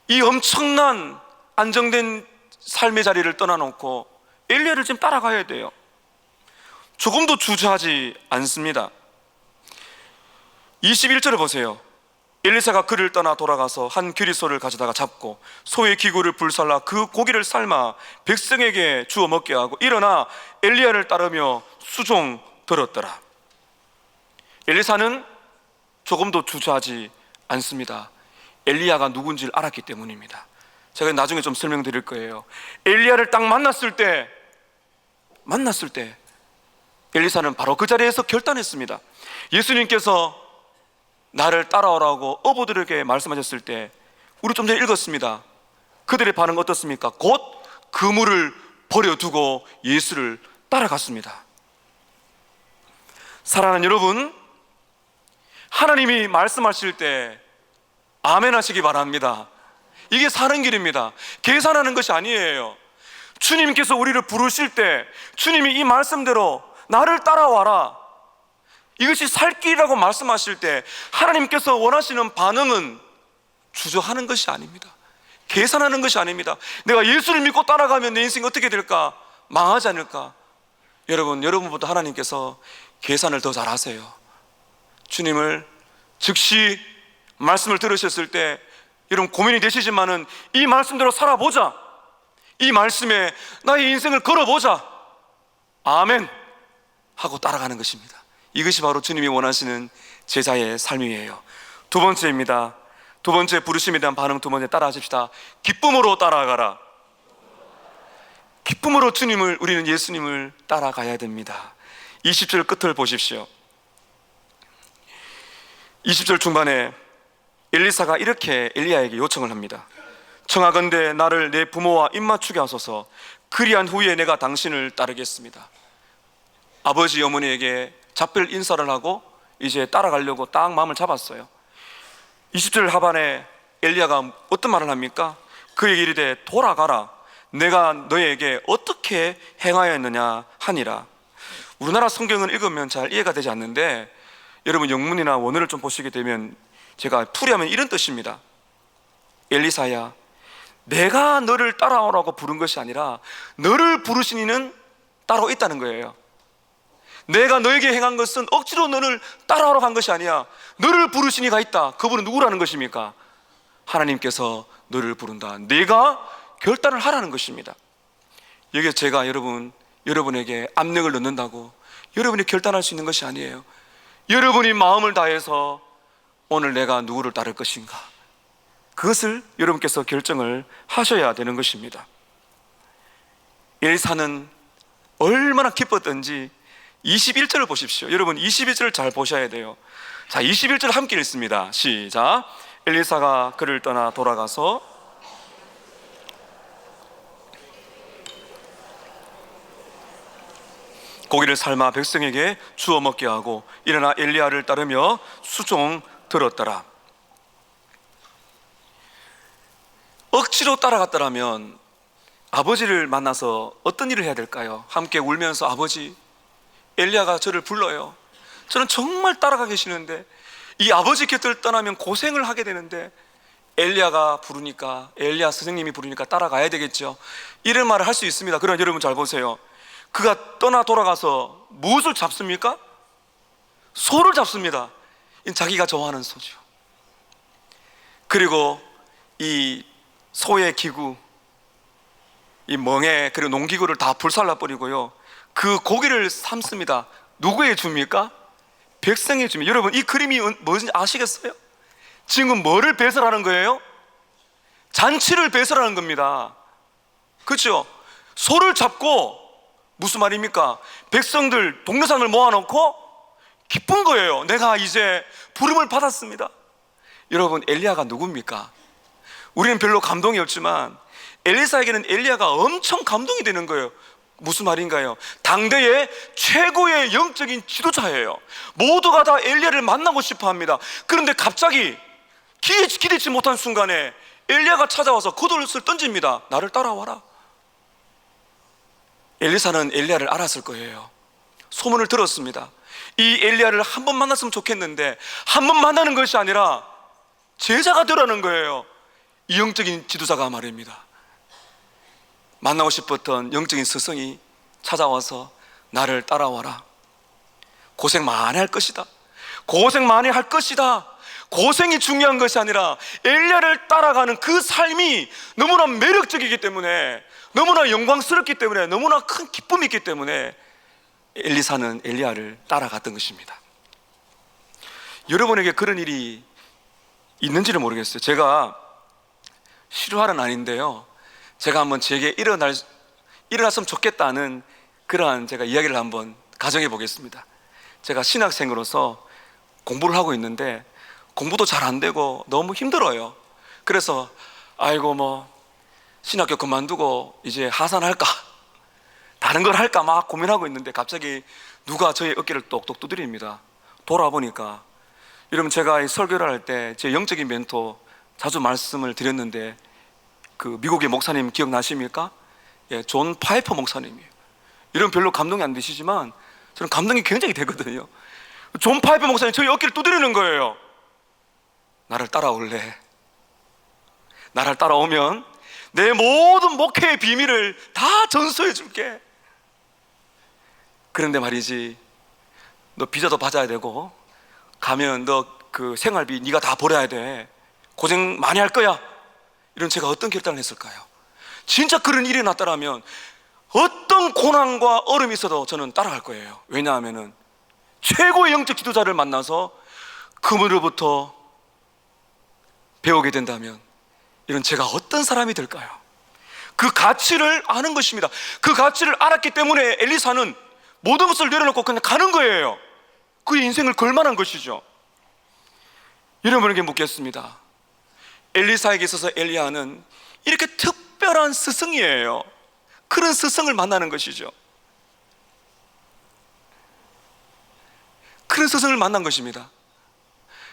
이 엄청난 안정된 삶의 자리를 떠나놓고 엘리야를 지금 따라가야 돼요. 조금도 주저하지 않습니다. 21절을 보세요. 엘리사가 그를 떠나 돌아가서 한 귀리소를 가져다가 잡고 소의 기구를 불살라 그 고기를 삶아 백성에게 주어 먹게 하고 일어나 엘리야를 따르며 수종 들었더라. 엘리사는 조금도 주저하지 않습니다. 엘리야가 누군지를 알았기 때문입니다. 제가 나중에 좀 설명드릴 거예요. 엘리야를 딱 만났을 때 엘리사는 바로 그 자리에서 결단했습니다. 예수님께서 나를 따라오라고 어부들에게 말씀하셨을 때 우리 좀 전에 읽었습니다. 그들의 반응 어떻습니까? 곧 그물을 버려두고 예수를 따라갔습니다. 사랑하는 여러분, 하나님이 말씀하실 때 아멘 하시기 바랍니다. 이게 사는 길입니다. 계산하는 것이 아니에요. 주님께서 우리를 부르실 때 주님이 이 말씀대로 나를 따라와라, 이것이 살 길이라고 말씀하실 때 하나님께서 원하시는 반응은 주저하는 것이 아닙니다. 계산하는 것이 아닙니다. 내가 예수를 믿고 따라가면 내 인생이 어떻게 될까? 망하지 않을까? 여러분보다 하나님께서 계산을 더 잘하세요. 주님을 즉시 말씀을 들으셨을 때 여러분 고민이 되시지만은 이 말씀대로 살아보자, 이 말씀에 나의 인생을 걸어보자, 아멘 하고 따라가는 것입니다. 이것이 바로 주님이 원하시는 제자의 삶이에요. 두 번째입니다. 두 번째 부르심에 대한 반응, 두 번째 따라 하십시다. 기쁨으로 따라가라. 기쁨으로 우리는 예수님을 따라가야 됩니다. 20절 끝을 보십시오. 20절 중반에 엘리사가 이렇게 엘리야에게 요청을 합니다. 청하건대 나를 내 부모와 입맞추게 하소서. 그리한 후에 내가 당신을 따르겠습니다. 아버지 어머니에게 작별 인사를 하고 이제 따라가려고 딱 마음을 잡았어요. 20절 하반에 엘리야가 어떤 말을 합니까? 그에게 이르되 돌아가라, 내가 너에게 어떻게 행하였느냐 하니라. 우리나라 성경을 읽으면 잘 이해가 되지 않는데 여러분 영문이나 원어를 좀 보시게 되면 제가 풀이하면 이런 뜻입니다. 엘리사야, 내가 너를 따라오라고 부른 것이 아니라 너를 부르신 이는 따로 있다는 거예요. 내가 너에게 행한 것은 억지로 너를 따라오라고 한 것이 아니야. 너를 부르신 이가 있다. 그분은 누구라는 것입니까? 하나님께서 너를 부른다. 내가 결단을 하라는 것입니다. 여기에 제가 여러분에게 압력을 넣는다고 여러분이 결단할 수 있는 것이 아니에요. 여러분이 마음을 다해서 오늘 내가 누구를 따를 것인가, 그것을 여러분께서 결정을 하셔야 되는 것입니다. 엘사는 얼마나 기뻤던지 21절을 보십시오. 여러분 21절을 잘 보셔야 돼요. 자, 21절 함께 읽습니다. 시작. 엘리사가 그를 떠나 돌아가서 고기를 삶아 백성에게 주어 먹게 하고 일어나 엘리야를 따르며 수종 들었더라. 억지로 따라갔더라면 아버지를 만나서 어떤 일을 해야 될까요? 함께 울면서 아버지, 엘리야가 저를 불러요. 저는 정말 따라가기 싫은데 이 아버지 곁을 떠나면 고생을 하게 되는데 엘리야가 부르니까, 엘리야 선생님이 부르니까 따라가야 되겠죠. 이런 말을 할 수 있습니다. 그러나 여러분 잘 보세요. 그가 떠나 돌아가서 무엇을 잡습니까? 소를 잡습니다. 자기가 좋아하는 소죠. 그리고 이 소의 기구, 이 멍에, 그리고 농기구를 다 불살라 버리고요, 그 고기를 삶습니다. 누구에 줍니까? 백성에 줍니다. 여러분 이 그림이 뭔지 아시겠어요? 지금 뭐를 배설하는 거예요? 잔치를 배설하는 겁니다. 그렇죠? 소를 잡고 무슨 말입니까? 백성들, 동네 사람을 모아놓고 기쁜 거예요. 내가 이제 부름을 받았습니다. 여러분 엘리야가 누굽니까? 우리는 별로 감동이 없지만 엘리사에게는 엘리야가 엄청 감동이 되는 거예요. 무슨 말인가요? 당대의 최고의 영적인 지도자예요. 모두가 다 엘리야를 만나고 싶어 합니다. 그런데 갑자기 기대치 못한 순간에 엘리야가 찾아와서 겉옷을 던집니다. 나를 따라와라. 엘리사는 엘리야를 알았을 거예요. 소문을 들었습니다. 이 엘리야를 한 번 만났으면 좋겠는데 한 번 만나는 것이 아니라 제자가 되라는 거예요. 이 영적인 지도자가 말입니다. 만나고 싶었던 영적인 스승이 찾아와서 나를 따라와라. 고생 많이 할 것이다. 고생 많이 할 것이다. 고생이 중요한 것이 아니라 엘리야를 따라가는 그 삶이 너무나 매력적이기 때문에, 너무나 영광스럽기 때문에, 너무나 큰 기쁨이 있기 때문에 엘리사는 엘리야를 따라갔던 것입니다. 여러분에게 그런 일이 있는지는 모르겠어요. 제가 실화는 아닌데요, 제가 한번 제게 일어났으면 좋겠다는 그러한 제가 이야기를 한번 가정해 보겠습니다. 제가 신학생으로서 공부를 하고 있는데 공부도 잘 안 되고 너무 힘들어요. 그래서 아이고 뭐 신학교 그만두고 이제 하산할까, 다른 걸 할까 막 고민하고 있는데 갑자기 누가 저의 어깨를 똑똑 두드립니다. 돌아보니까, 여러분 제가 이 설교를 할 때 제 영적인 멘토 자주 말씀을 드렸는데 그 미국의 목사님 기억나십니까? 예, 존 파이퍼 목사님이에요. 이런 별로 감동이 안 되시지만 저는 감동이 굉장히 되거든요. 존 파이퍼 목사님 저희 어깨를 두드리는 거예요. 나를 따라올래? 나를 따라오면 내 모든 목회의 비밀을 다 전수해 줄게. 그런데 말이지, 너 비자도 받아야 되고 가면 너 그 생활비 네가 다 벌어야 돼. 고생 많이 할 거야. 이런 제가 어떤 결단을 했을까요? 진짜 그런 일이 났다라면 어떤 고난과 어려움이 있어도 저는 따라갈 거예요. 왜냐하면 최고의 영적 지도자를 만나서 그분으로부터 배우게 된다면 이런 제가 어떤 사람이 될까요? 그 가치를 아는 것입니다. 그 가치를 알았기 때문에 엘리사는 모든 것을 내려놓고 그냥 가는 거예요. 그의 인생을 걸만한 것이죠. 여러분에게 묻겠습니다. 엘리사에게 있어서 엘리야는 이렇게 특별한 스승이에요. 그런 스승을 만나는 것이죠. 그런 스승을 만난 것입니다.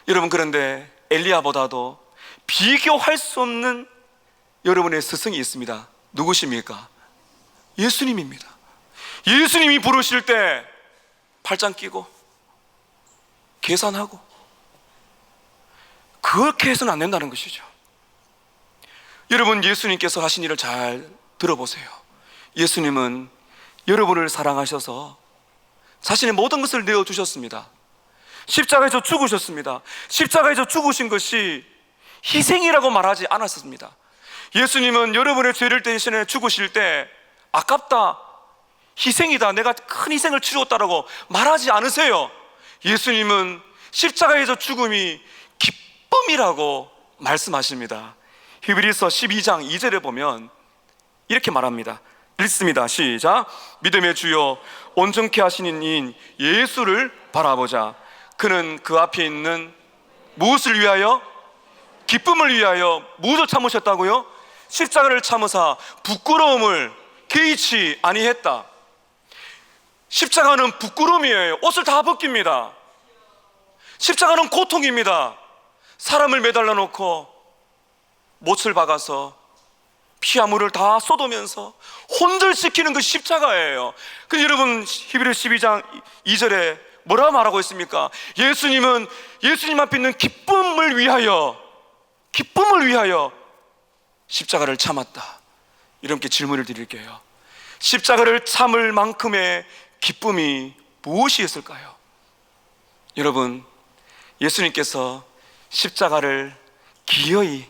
여러분, 그런데 엘리야보다도 비교할 수 없는 여러분의 스승이 있습니다. 누구십니까? 예수님입니다. 예수님이 부르실 때 팔짱 끼고 계산하고 그렇게 해서는 안 된다는 것이죠. 여러분, 예수님께서 하신 일을 잘 들어보세요. 예수님은 여러분을 사랑하셔서 자신의 모든 것을 내어주셨습니다. 십자가에서 죽으셨습니다. 십자가에서 죽으신 것이 희생이라고 말하지 않았습니다. 예수님은 여러분의 죄를 대신해 죽으실 때 아깝다, 희생이다, 내가 큰 희생을 치루었다라고 말하지 않으세요. 예수님은 십자가에서 죽음이 기쁨이라고 말씀하십니다. 히브리서 12장 2절에 보면 이렇게 말합니다. 읽습니다. 시작. 믿음의 주여 온전케 하시는 이인 예수를 바라보자. 그는 그 앞에 있는 무엇을 위하여? 기쁨을 위하여 무엇을 참으셨다고요? 십자가를 참으사 부끄러움을 개의치 아니했다. 십자가는 부끄러움이에요. 옷을 다 벗깁니다. 십자가는 고통입니다. 사람을 매달려 놓고 못을 박아서 피와 물을 다 쏟으면서 혼절시키는 것이 십자가예요. 근데 여러분, 히브리 12장 2절에 뭐라고 말하고 있습니까? 예수님은 예수님 앞에 있는 기쁨을 위하여 십자가를 참았다. 이렇게 질문을 드릴게요. 십자가를 참을 만큼의 기쁨이 무엇이었을까요? 여러분, 예수님께서 십자가를 기어이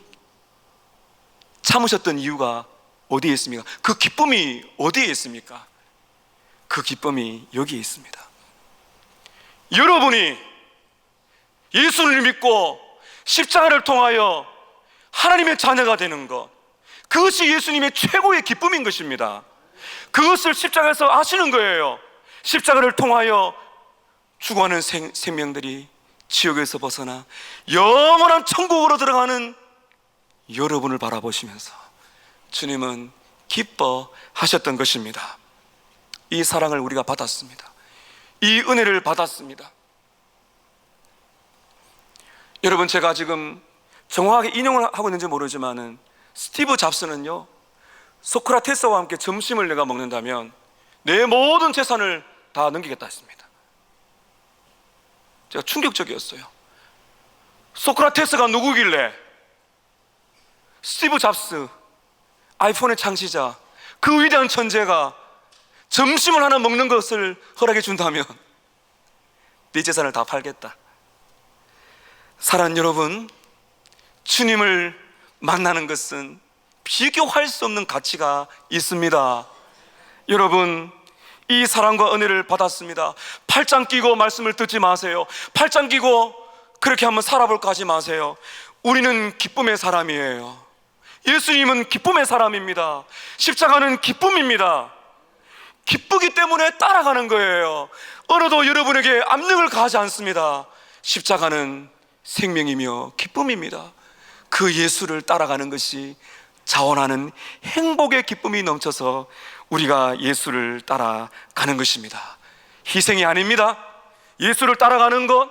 참으셨던 이유가 어디에 있습니까? 그 기쁨이 어디에 있습니까? 그 기쁨이 여기에 있습니다. 여러분이 예수를 믿고 십자가를 통하여 하나님의 자녀가 되는 것, 그것이 예수님의 최고의 기쁨인 것입니다. 그것을 십자가에서 아시는 거예요. 십자가를 통하여 죽어가는 생명들이 지옥에서 벗어나 영원한 천국으로 들어가는 여러분을 바라보시면서 주님은 기뻐하셨던 것입니다. 이 사랑을 우리가 받았습니다. 이 은혜를 받았습니다. 여러분, 제가 지금 정확하게 인용을 하고 있는지 모르지만은 스티브 잡스는요, 소크라테스와 함께 점심을 내가 먹는다면 내 모든 재산을 다 넘기겠다 했습니다. 제가 충격적이었어요. 소크라테스가 누구길래 스티브 잡스, 아이폰의 창시자, 그 위대한 천재가 점심을 하나 먹는 것을 허락해 준다면 네 재산을 다 팔겠다. 사랑하는 여러분, 주님을 만나는 것은 비교할 수 없는 가치가 있습니다. 여러분, 이 사랑과 은혜를 받았습니다. 팔짱 끼고 말씀을 듣지 마세요. 팔짱 끼고 그렇게 한번 살아볼까 하지 마세요. 우리는 기쁨의 사람이에요. 예수님은 기쁨의 사람입니다. 십자가는 기쁨입니다. 기쁘기 때문에 따라가는 거예요. 어느도 여러분에게 압력을 가하지 않습니다. 십자가는 생명이며 기쁨입니다. 그 예수를 따라가는 것이 자원하는 행복의 기쁨이 넘쳐서 우리가 예수를 따라가는 것입니다. 희생이 아닙니다. 예수를 따라가는 것,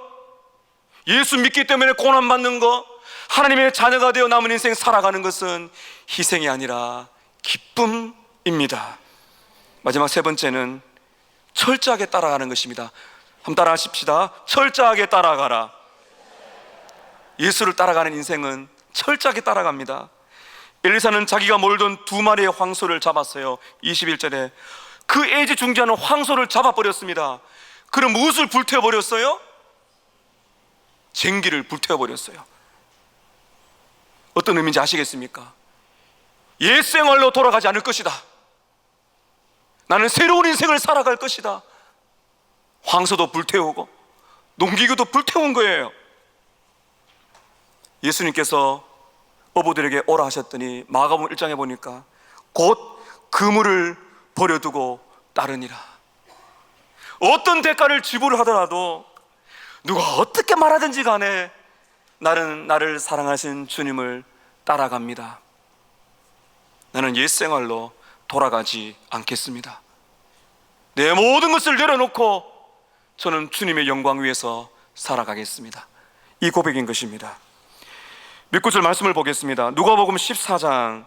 예수 믿기 때문에 고난받는 것, 하나님의 자녀가 되어 남은 인생 살아가는 것은 희생이 아니라 기쁨입니다. 마지막 세 번째는 철저하게 따라가는 것입니다. 한번 따라 하십시다. 철저하게 따라가라. 예수를 따라가는 인생은 철저하게 따라갑니다. 엘리사는 자기가 몰던 2마리의 황소를 잡았어요. 21절에 그 애지중지하는 황소를 잡아버렸습니다. 그럼 무엇을 불태워버렸어요? 쟁기를 불태워버렸어요. 어떤 의미인지 아시겠습니까? 옛 생활로 돌아가지 않을 것이다. 나는 새로운 인생을 살아갈 것이다. 황소도 불태우고 농기구도 불태운 거예요. 예수님께서 어부들에게 오라 하셨더니 마가복음 1장에 보니까 곧 그물을 버려두고 따르니라. 어떤 대가를 지불을 하더라도 누가 어떻게 말하든지 간에 나를 사랑하신 주님을 따라갑니다. 나는 옛 생활로 돌아가지 않겠습니다. 내 모든 것을 내려놓고 저는 주님의 영광 위에서 살아가겠습니다. 이 고백인 것입니다. 몇 구절 말씀을 보겠습니다. 누가복음 14장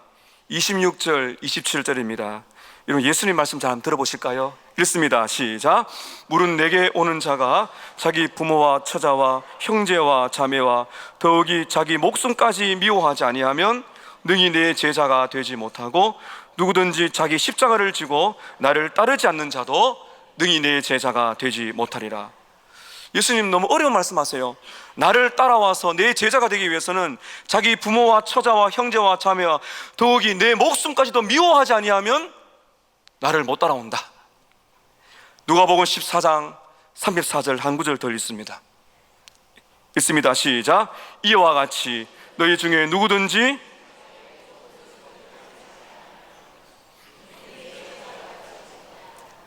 26절 27절입니다. 여러분 예수님 말씀 잘 한번 들어보실까요? 읽습니다. 시작. 물은 내게 오는 자가 자기 부모와 처자와 형제와 자매와 더욱이 자기 목숨까지 미워하지 아니하면 능히 내 제자가 되지 못하고 누구든지 자기 십자가를 지고 나를 따르지 않는 자도 능히 내 제자가 되지 못하리라. 예수님 너무 어려운 말씀하세요. 나를 따라와서 내 제자가 되기 위해서는 자기 부모와 처자와 형제와 자매와 더욱이 내 목숨까지도 미워하지 아니하면 나를 못 따라온다. 누가복음 14장 34절 한 구절 더 읽습니다. 읽습니다. 시작. 이와 같이 너희 중에 누구든지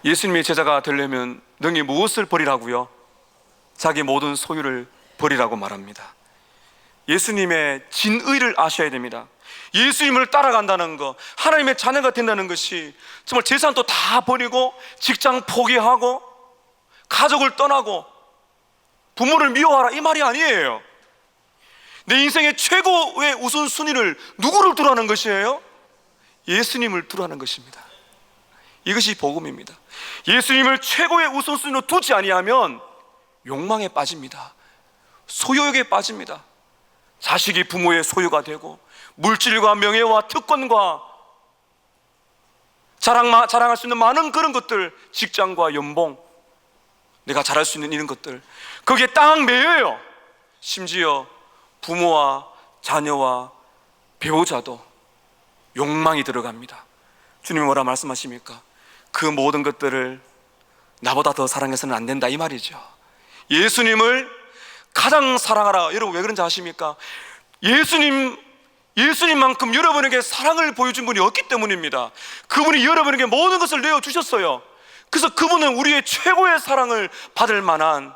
예수님의 제자가 되려면 능히 무엇을 버리라고요? 자기 모든 소유를 버리라고 말합니다. 예수님의 진의를 아셔야 됩니다. 예수님을 따라간다는 것, 하나님의 자녀가 된다는 것이 정말 재산도 다 버리고 직장 포기하고 가족을 떠나고 부모를 미워하라 이 말이 아니에요. 내 인생의 최고의 우선순위를 누구를 두라는 것이에요? 예수님을 두라는 것입니다. 이것이 복음입니다. 예수님을 최고의 우선순위로 두지 아니하면 욕망에 빠집니다. 소유욕에 빠집니다. 자식이 부모의 소유가 되고 물질과 명예와 특권과 자랑할 수 있는 많은 그런 것들, 직장과 연봉, 내가 잘할 수 있는 이런 것들, 거기에 딱 매여요. 심지어 부모와 자녀와 배우자도 욕망이 들어갑니다. 주님이 뭐라 말씀하십니까? 그 모든 것들을 나보다 더 사랑해서는 안 된다 이 말이죠. 예수님을 가장 사랑하라. 여러분 왜 그런지 아십니까? 예수님만큼 여러분에게 사랑을 보여준 분이 없기 때문입니다. 그분이 여러분에게 모든 것을 내어주셨어요. 그래서 그분은 우리의 최고의 사랑을 받을 만한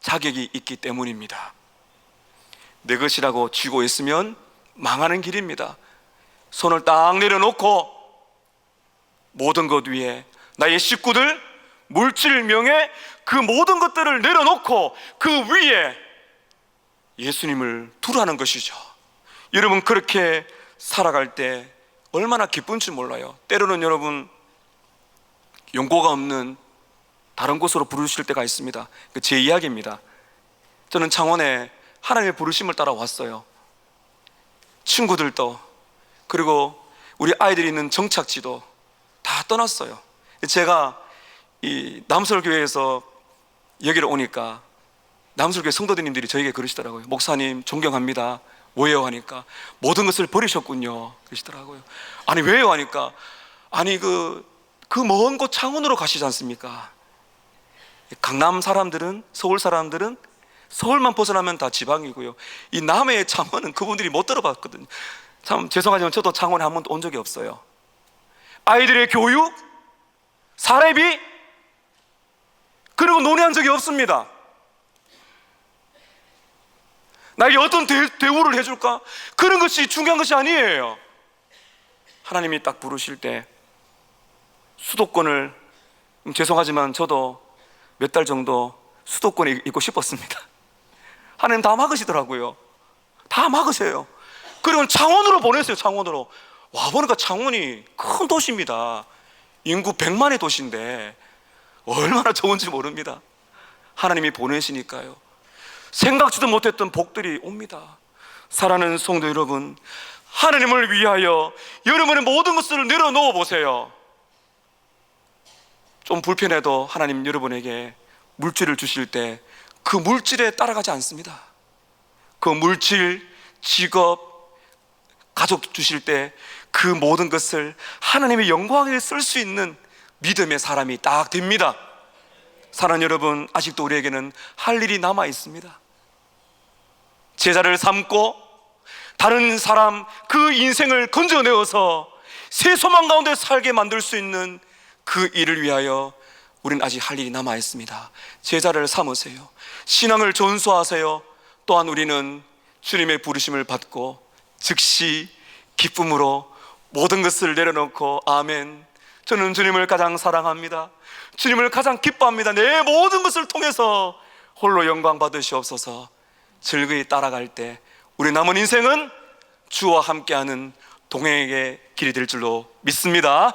자격이 있기 때문입니다. 내 것이라고 쥐고 있으면 망하는 길입니다. 손을 딱 내려놓고 모든 것 위에 나의 식구들, 물질, 명예, 그 모든 것들을 내려놓고 그 위에 예수님을 두라는 것이죠. 여러분 그렇게 살아갈 때 얼마나 기쁜지 몰라요. 때로는 여러분 연고가 없는 다른 곳으로 부르실 때가 있습니다. 제 이야기입니다. 저는 창원에 하나님의 부르심을 따라 왔어요. 친구들도, 그리고 우리 아이들이 있는 정착지도 다 떠났어요. 제가 이 남설교회에서 여기로 오니까 남설교회 성도님들이 저에게 그러시더라고요. 목사님 존경합니다. 왜요? 하니까 모든 것을 버리셨군요 그러시더라고요. 아니 왜요? 하니까 아니 그 먼 곳 창원으로 가시지 않습니까? 강남 사람들은, 서울 사람들은 서울만 벗어나면 다 지방이고요, 이 남해의 창원은 그분들이 못 들어봤거든요. 참 죄송하지만 저도 창원에 한 번도 온 적이 없어요. 아이들의 교육, 사례비, 그리고 논의한 적이 없습니다. 나에게 어떤 대우를 해줄까? 그런 것이 중요한 것이 아니에요. 하나님이 딱 부르실 때 수도권을, 죄송하지만 저도 몇 달 정도 수도권에 있고 싶었습니다. 하나님 다 막으시더라고요. 다 막으세요. 그리고 창원으로 보냈어요. 창원으로 와보니까 창원이 큰 도시입니다. 인구 100만의 도시인데 얼마나 좋은지 모릅니다. 하나님이 보내시니까요, 생각지도 못했던 복들이 옵니다. 사랑하는 성도 여러분, 하나님을 위하여 여러분의 모든 것을 내려놓아 보세요. 좀 불편해도 하나님 여러분에게 물질을 주실 때 그 물질에 따라가지 않습니다. 그 물질, 직업, 가족 주실 때 그 모든 것을 하나님의 영광에 쓸 수 있는 믿음의 사람이 딱 됩니다. 사랑하는 여러분, 아직도 우리에게는 할 일이 남아 있습니다. 제자를 삼고 다른 사람 그 인생을 건져내어서 새 소망 가운데 살게 만들 수 있는 그 일을 위하여 우리는 아직 할 일이 남아 있습니다. 제자를 삼으세요. 신앙을 전수하세요. 또한 우리는 주님의 부르심을 받고 즉시 기쁨으로 모든 것을 내려놓고, 아멘, 저는 주님을 가장 사랑합니다, 주님을 가장 기뻐합니다, 내 모든 것을 통해서 홀로 영광 받으시옵소서, 즐거이 따라갈 때 우리 남은 인생은 주와 함께하는 동행의 길이 될 줄로 믿습니다.